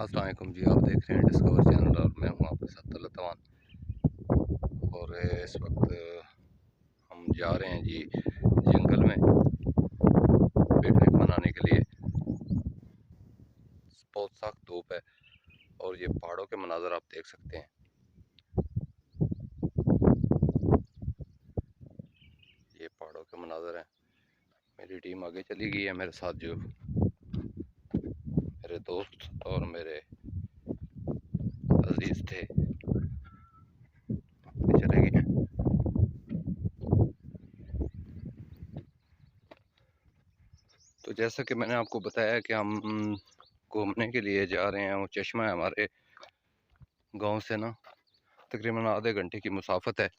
अस्सलाम वालेकुम जी। आप देख रहे हैं डिस्कवर चैनल और मैं हूं आपके साथ तलत तवान। और इस वक्त हम जा रहे हैं जी जंगल में पिकनिक मनाने के लिए। बहुत सख्त धूप है और ये पहाड़ों के मनाज़र आप देख सकते हैं। ये पहाड़ों के मनाज़र हैं। मेरी टीम आगे चली गई है, मेरे साथ जो मेरे दोस्त और मेरे अजीज थे चले गए हैं। तो जैसा कि मैंने आपको बताया कि हम घूमने के लिए जा रहे हैं। वो चश्मा है हमारे गांव से ना तकरीबन आधे घंटे की मुसाफत है।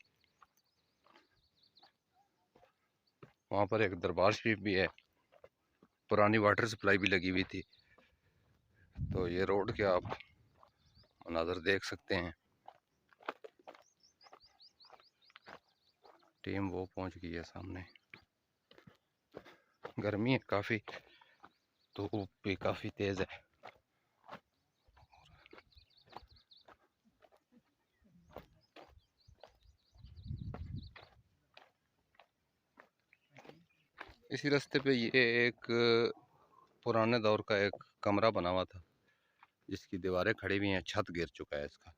वहाँ पर एक दरबार शरीफ भी है, पुरानी वाटर सप्लाई भी लगी हुई थी। तो ये रोड के आप मनाज़र देख सकते हैं। टीम वो पहुंच गई है सामने। गर्मी है काफ़ी, धूप भी काफ़ी तेज़ है। इसी रास्ते पे ये एक पुराने दौर का एक कमरा बना हुआ था जिसकी दीवारें खड़ी हुई हैं, छत गिर चुका है इसका।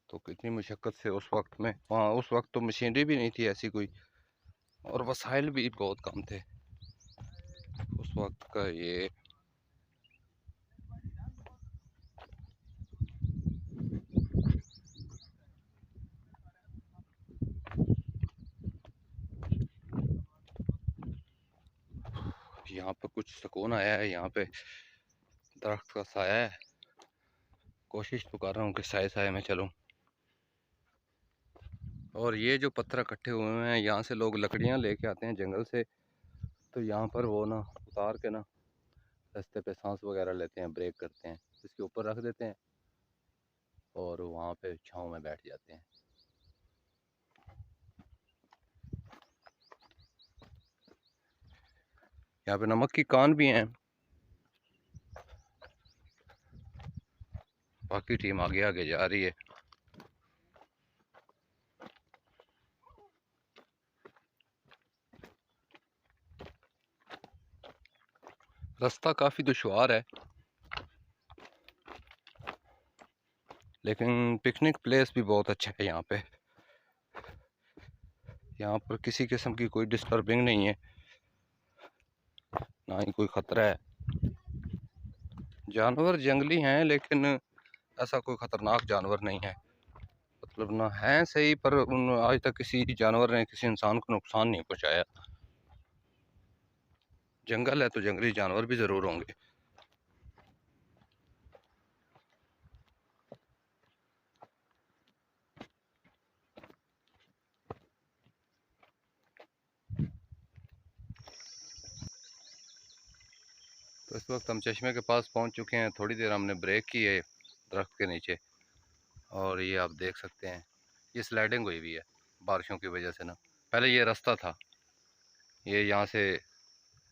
तो कितनी मुशक्क़त से उस वक्त में, वहाँ उस वक्त तो मशीनरी भी नहीं थी ऐसी कोई, और वसाइल भी बहुत कम थे उस वक्त का। ये यहाँ पर कुछ सुकून आया है। यहाँ पे दरख्त का साया है। कोशिश तो कर रहा हूँ कि साए साए में चलूँ। और ये जो पत्थर इकट्ठे हुए हैं, यहाँ से लोग लकड़ियाँ लेके आते हैं जंगल से। तो यहाँ पर वो ना उतार के ना रास्ते पे सांस वगैरह लेते हैं, ब्रेक करते हैं, इसके ऊपर रख देते हैं और वहाँ पे छाँव में बैठ जाते हैं। यहाँ पे नमक की कान भी हैं। बाकी टीम आगे आगे जा रही है। रास्ता काफ़ी दुश्वार है, लेकिन पिकनिक प्लेस भी बहुत अच्छा है। यहाँ पे, यहाँ पर किसी किस्म की कोई डिस्टर्बिंग नहीं है, ना ही कोई ख़तरा है। जानवर जंगली हैं लेकिन ऐसा कोई ख़तरनाक जानवर नहीं है। मतलब ना है सही, पर उन आज तक किसी जानवर ने किसी इंसान को नुकसान नहीं पहुंचाया। जंगल है तो जंगली जानवर भी ज़रूर होंगे। तो इस वक्त हम चश्मे के पास पहुंच चुके हैं। थोड़ी देर हमने ब्रेक की है दरख्त के नीचे, और ये आप देख सकते हैं ये स्लाइडिंग हुई हुई है बारिशों की वजह से ना। पहले ये रास्ता था, ये यहाँ से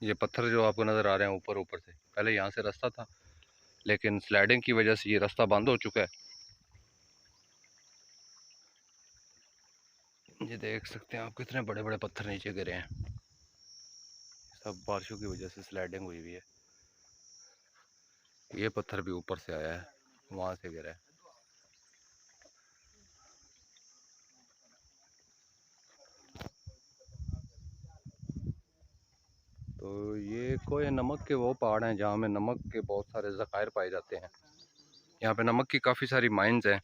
ये पत्थर जो आपको नज़र आ रहे हैं ऊपर ऊपर से, पहले यहाँ से रास्ता था, लेकिन स्लाइडिंग की वजह से ये रास्ता बंद हो चुका है। ये देख सकते हैं आप कितने बड़े बड़े पत्थर नीचे गिरे हैं। सब बारिशों की वजह से स्लाइडिंग हुई हुई है। ये पत्थर भी ऊपर से आया है, वहाँ से गिरा है। तो ये कोई नमक के वो पहाड़ हैं जहाँ में नमक के बहुत सारे ज़खायर पाए जाते हैं। यहाँ पे नमक की काफ़ी सारी माइंस हैं।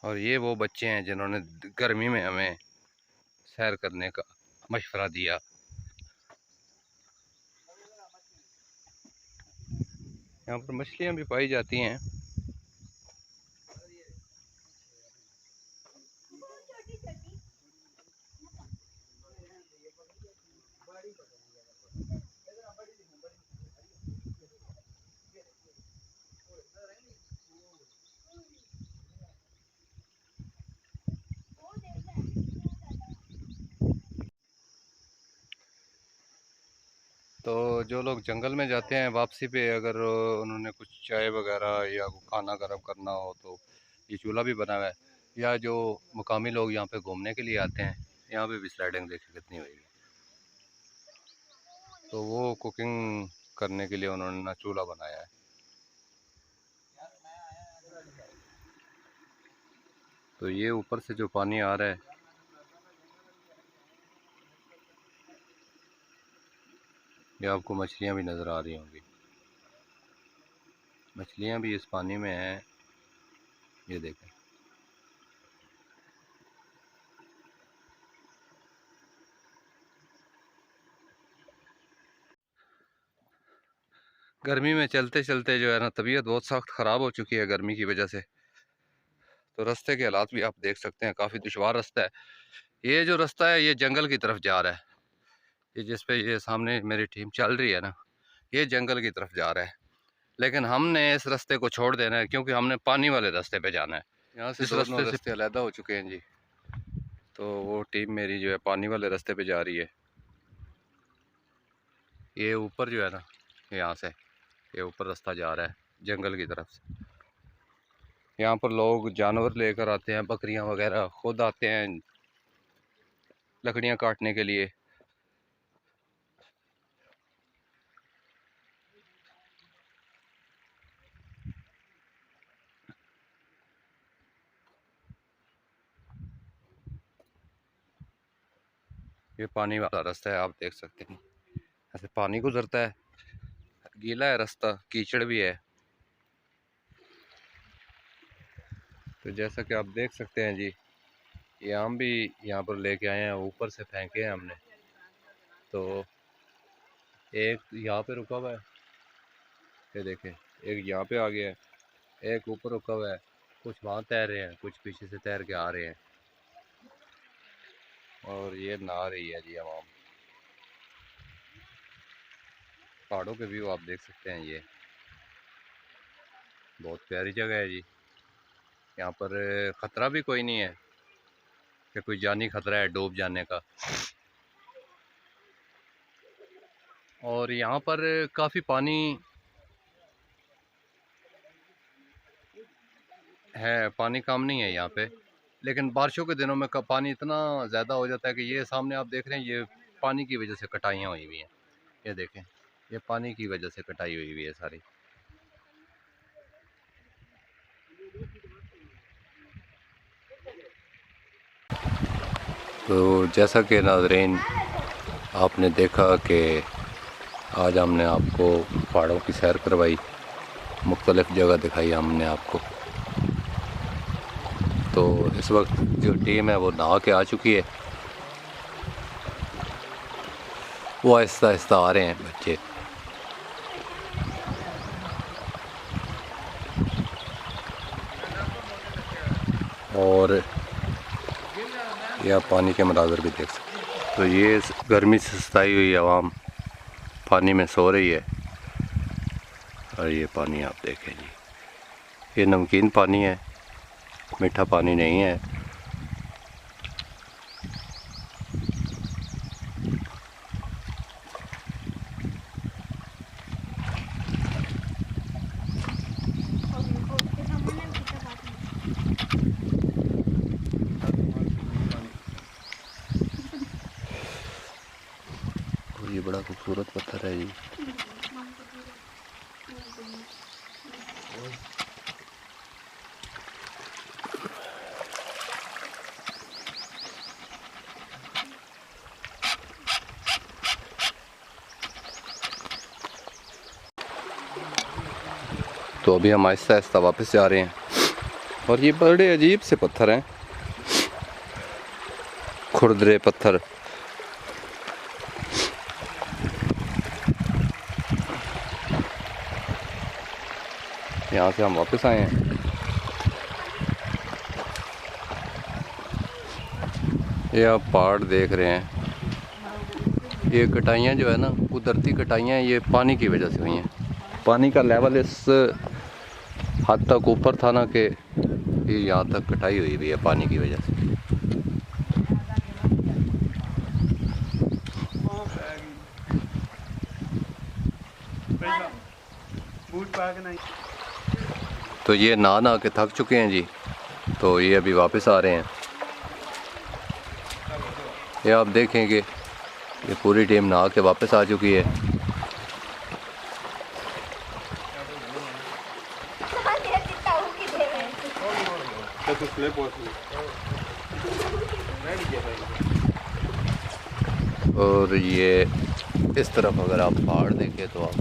और ये वो बच्चे हैं जिन्होंने गर्मी में हमें सैर करने का मशवरा दिया। यहाँ पर मछलियाँ भी पाई जाती हैं। तो जो लोग जंगल में जाते हैं वापसी पे, अगर उन्होंने कुछ चाय वगैरह या खाना गर्म करना हो तो ये चूल्हा भी बना हुआ है। या जो मुकामी लोग यहाँ पे घूमने के लिए आते हैं, यहाँ पे भी स्लाइडिंग देखिए कितनी हुई है। तो वो कुकिंग करने के लिए उन्होंने ना चूल्हा बनाया है। तो ये ऊपर से जो पानी आ रहा है, ये आपको मछलियाँ भी नज़र आ रही होंगी। मछलियाँ भी इस पानी में हैं, ये देखें। गर्मी में चलते चलते जो है ना तबीयत बहुत सख्त ख़राब हो चुकी है गर्मी की वजह से। तो रास्ते के हालात भी आप देख सकते हैं, काफ़ी दुशवार रास्ता है। ये जो रास्ता है ये जंगल की तरफ जा रहा है। ये जिस पे ये सामने मेरी टीम चल रही है ना, ये जंगल की तरफ जा रहा है। लेकिन हमने इस रास्ते को छोड़ देना है क्योंकि हमने पानी वाले रास्ते पे जाना है। यहाँ से दोनों रास्ते अलहदा हो चुके हैं जी। तो वो टीम मेरी जो है पानी वाले रास्ते पे जा रही है। ये ऊपर जो है ना, यहाँ से ये ऊपर रास्ता जा रहा है जंगल की तरफ से। यहाँ पर लोग जानवर लेकर आते हैं, बकरियां वगैरह खुद आते हैं लकड़ियाँ काटने के लिए। ये पानी वाला रास्ता है, आप देख सकते हैं ऐसे पानी गुजरता है। गीला है रास्ता, कीचड़ भी है। तो जैसा कि आप देख सकते हैं जी, ये आम भी यहाँ पर लेके आए हैं, ऊपर से फेंके हैं हमने। तो एक यहाँ पे रुका हुआ है, ये देखें, एक यहाँ पे आ गया है, एक ऊपर रुका हुआ है, कुछ वहाँ तैर रहे हैं, कुछ पीछे से तैर के आ रहे हैं। और ये नहा रही है जी आवाम। पहाड़ों के व्यू आप देख सकते हैं, ये बहुत प्यारी जगह है जी। यहाँ पर ख़तरा भी कोई नहीं है कि कोई जानी खतरा है डूब जाने का। और यहाँ पर काफ़ी पानी है, पानी कम नहीं है यहाँ पे। लेकिन बारिशों के दिनों में पानी इतना ज़्यादा हो जाता है कि ये सामने आप देख रहे हैं, ये पानी की वजह से कटाइयाँ हुई हुई हैं। ये देखें, ये पानी की वजह से कटाई हुई हुई है सारी। तो जैसा कि नाज़रीन आपने देखा कि आज हमने आपको पहाड़ों की सैर करवाई, मुख्तलिफ़ जगह दिखाई हमने आपको। तो इस वक्त जो टीम है वो नहा के आ चुकी है, वो आहिस्ता आहिस्ता आ रहे हैं बच्चे। और यह पानी के मनाज़र भी देख सकते हैं। तो ये गर्मी से सताई हुई आवाम पानी में सो रही है। और ये पानी आप देखें जी, ये नमकीन पानी है, मीठा पानी नहीं है। और ये बड़ा खूबसूरत पत्थर है जी। तो अभी हम आहिस्ता आहिस्ता वापस जा रहे हैं। और ये बड़े अजीब से पत्थर हैं, खुरदरे पत्थर। यहाँ से हम वापस आए हैं। ये आप पहाड़ देख रहे हैं, ये कटाइयाँ जो है ना, कुदरती कटाइयाँ, ये पानी की वजह से हुई हैं। पानी का लेवल इस हद तक ऊपर था ना कि ये यहाँ तक कटाई हुई भी है पानी की वजह से। तो ये नहा के थक चुके हैं जी, तो ये अभी वापस आ रहे हैं। ये आप देखेंगे ये पूरी टीम नहा के वापस आ चुकी है। और ये इस तरफ अगर आप पहाड़ देखें तो आप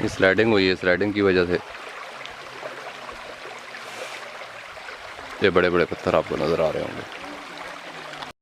स्लाइडिंग हुई है, स्लाइडिंग की वजह से ये बड़े बड़े पत्थर आपको नज़र आ रहे होंगे।